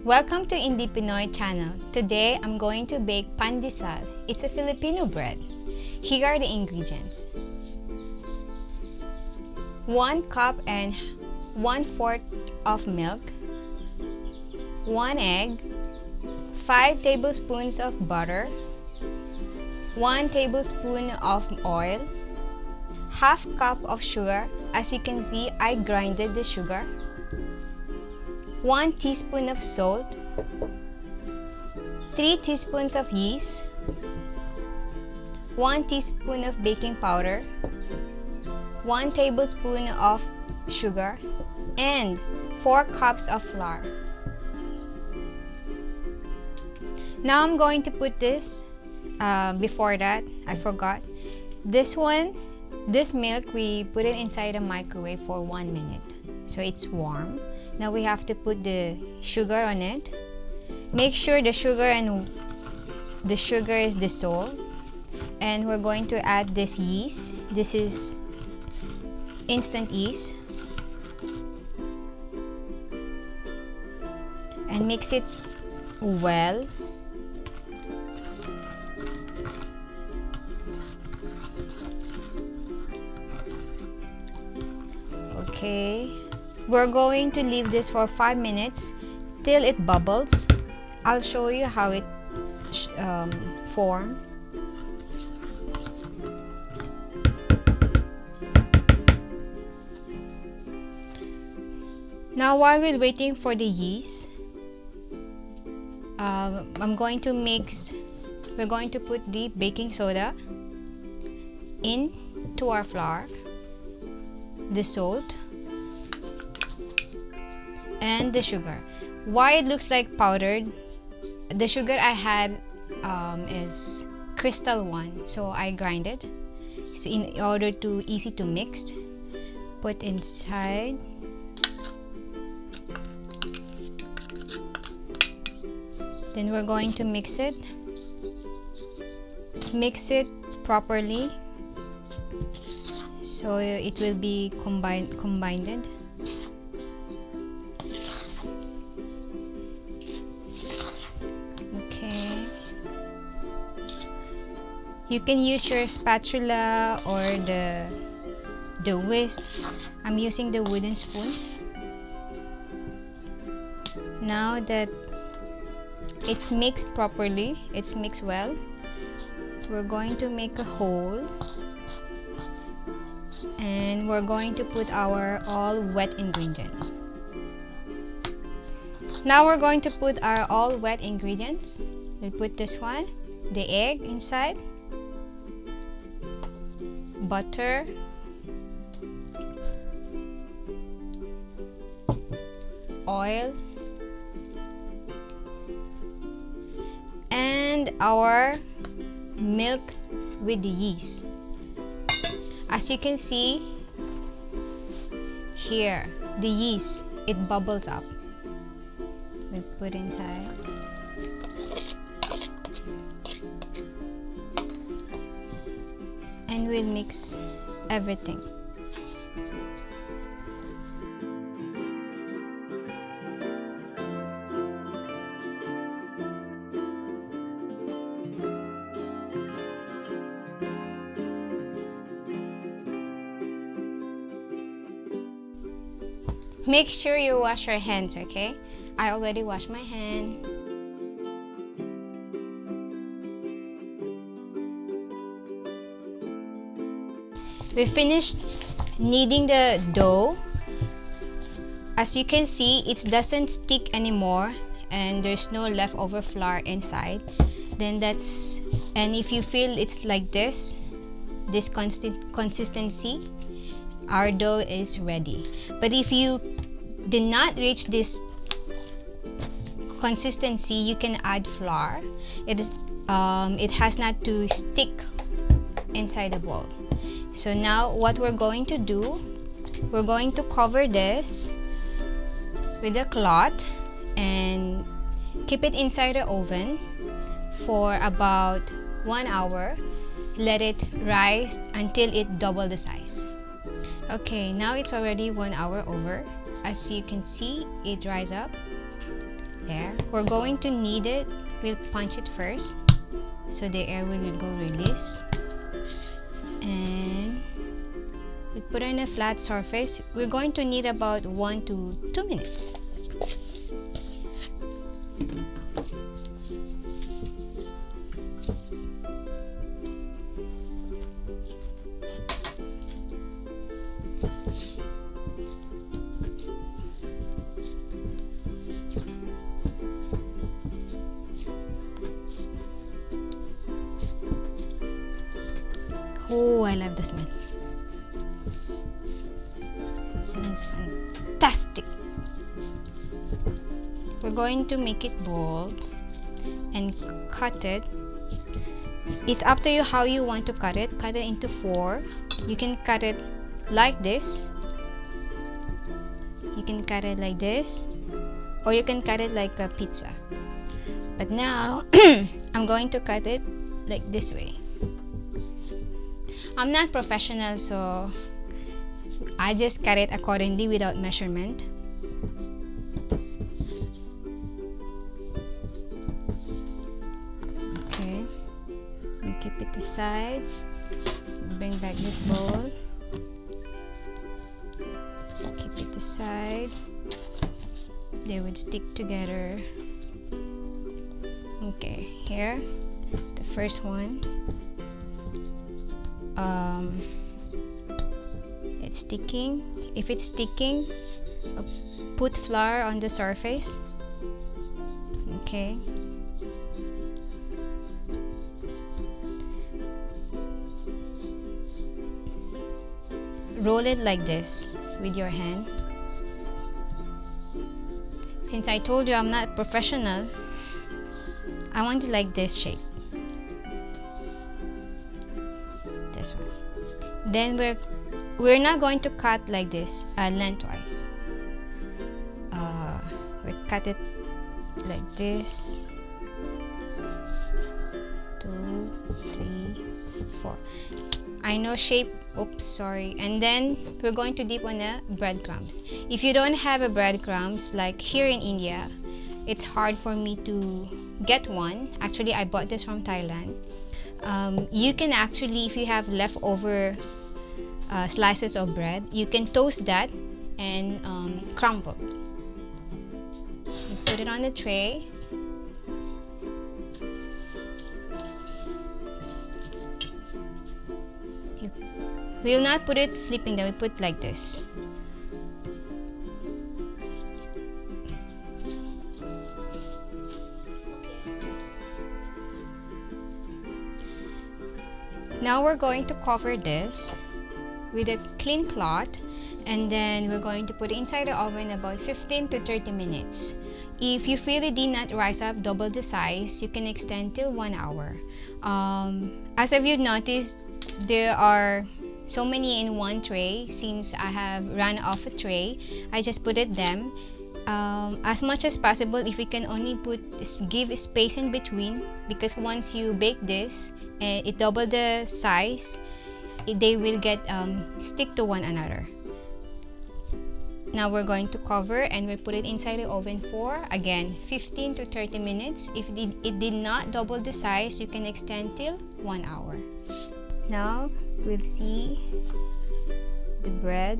Welcome to INDIPINOY channel. Today, I'm going to bake Pandesal. It's a Filipino bread. Here are the ingredients. 1 cup and 1/4 of milk, 1 egg, 5 tablespoons of butter, 1 tablespoon of oil, half cup of sugar. As you can see, I grinded the sugar. 1 teaspoon of salt, 3 teaspoons of yeast, 1 teaspoon of baking powder, 1 tablespoon of sugar, and 4 cups of flour. Now I'm going to put this, before that, I forgot. This milk, we put it inside a microwave for 1 minute. So it's warm. Now we have to put the sugar on it. Make sure the sugar is dissolved. And we're going to add this yeast. This is instant yeast. And mix it well. Okay. We're going to leave this for 5 minutes till it bubbles. I'll show you how it forms. Now while we're waiting for the yeast, we're going to put the baking soda into our flour, the salt, and the sugar. Why it looks like powdered? The sugar I had is crystal one, so I grind it. So in order to easy to mix, put inside. Then we're going to mix it. Mix it properly so it will be combined. You can use your spatula or the whisk. I'm using the wooden spoon. Now that it's mixed properly, it's mixed well, we're going to make a hole and we're going to put our all wet ingredient. Now we're going to put our all wet ingredients. We'll put this one, the egg inside, butter, oil, and our milk with the yeast. As you can see here, the yeast, it bubbles up. We'll put inside. And we'll mix everything. Make sure you wash your hands, okay? I already washed my hand. We finished kneading the dough. As you can see, it doesn't stick anymore and there's no leftover flour inside. And if you feel it's like this consistency, our dough is ready. But if you did not reach this consistency, you can add flour. It has not to stick inside the bowl. So now what we're going to do, we're going to cover this with a cloth and keep it inside the oven for about 1 hour. Let it rise until it double the size. Okay, now it's already 1 hour over. As you can see, it rise up. air. We're going to knead it. We'll punch it first so the air will go release. And we put it on a flat surface. We're going to knead about 1 to 2 minutes. Oh, I love the smell. It smells fantastic. We're going to make it balls and cut it. It's up to you how you want to cut it. Cut it into 4. You can cut it like this. You can cut it like this. Or you can cut it like a pizza. But now, I'm going to cut it like this way. I'm not professional, so I just cut it accordingly without measurement. Okay, and keep it aside. Bring back this bowl. Keep it aside. They would stick together. Okay, here, the first one. It's sticking. If it's sticking, put flour on the surface. Okay. Roll it like this with your hand. Since I told you I'm not professional, I want it like this shape. This one. Then we're not going to cut like this lengthwise. We cut it like this. 2, 3, 4. I know shape. Oops, sorry. And then we're going to dip on the breadcrumbs. If you don't have a breadcrumbs, like here in India, it's hard for me to get one. Actually, I bought this from Thailand. You can actually, if you have leftover slices of bread, you can toast that and crumble. You put it on the tray. We will not put it sleeping down, we put like this. Now we're going to cover this with a clean cloth, and then we're going to put it inside the oven about 15 to 30 minutes. If you feel it did not rise up double the size, you can extend till 1 hour. As if you noticed, there are so many in one tray. Since I have run off a tray, I just put it them. As much as possible, if you can only give space in between, because once you bake this and it double the size, they will get stick to one another. Now we're going to cover and we'll put it inside the oven for again 15 to 30 minutes. If it did not double the size, you can extend till 1 hour. Now we'll see the bread.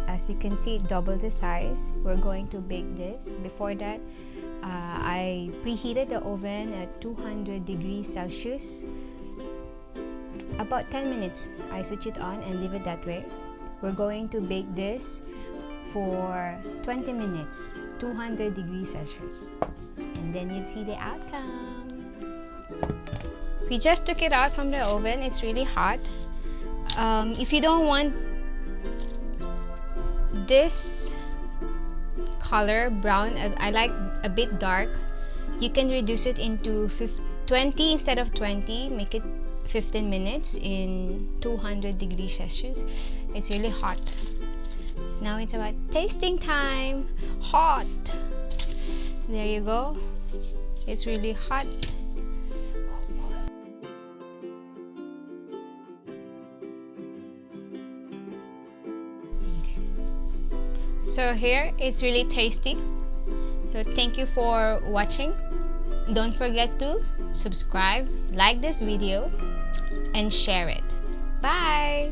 As you can see, it doubled the size. We're going to bake this. Before that, I preheated the oven at 200 degrees Celsius. About 10 minutes, I switch it on and leave it that way. We're going to bake this for 20 minutes, 200 degrees Celsius. And then you'll see the outcome. We just took it out from the oven. It's really hot. If you don't want this color brown, I like a bit dark, you can reduce it into 20 instead of 20. Make it 15 minutes in 200 degrees Celsius. It's really hot. Now it's about tasting time. Hot. There you go. It's really hot. So here, it's really tasty. So thank you for watching. Don't forget to subscribe, like this video, and share it. Bye!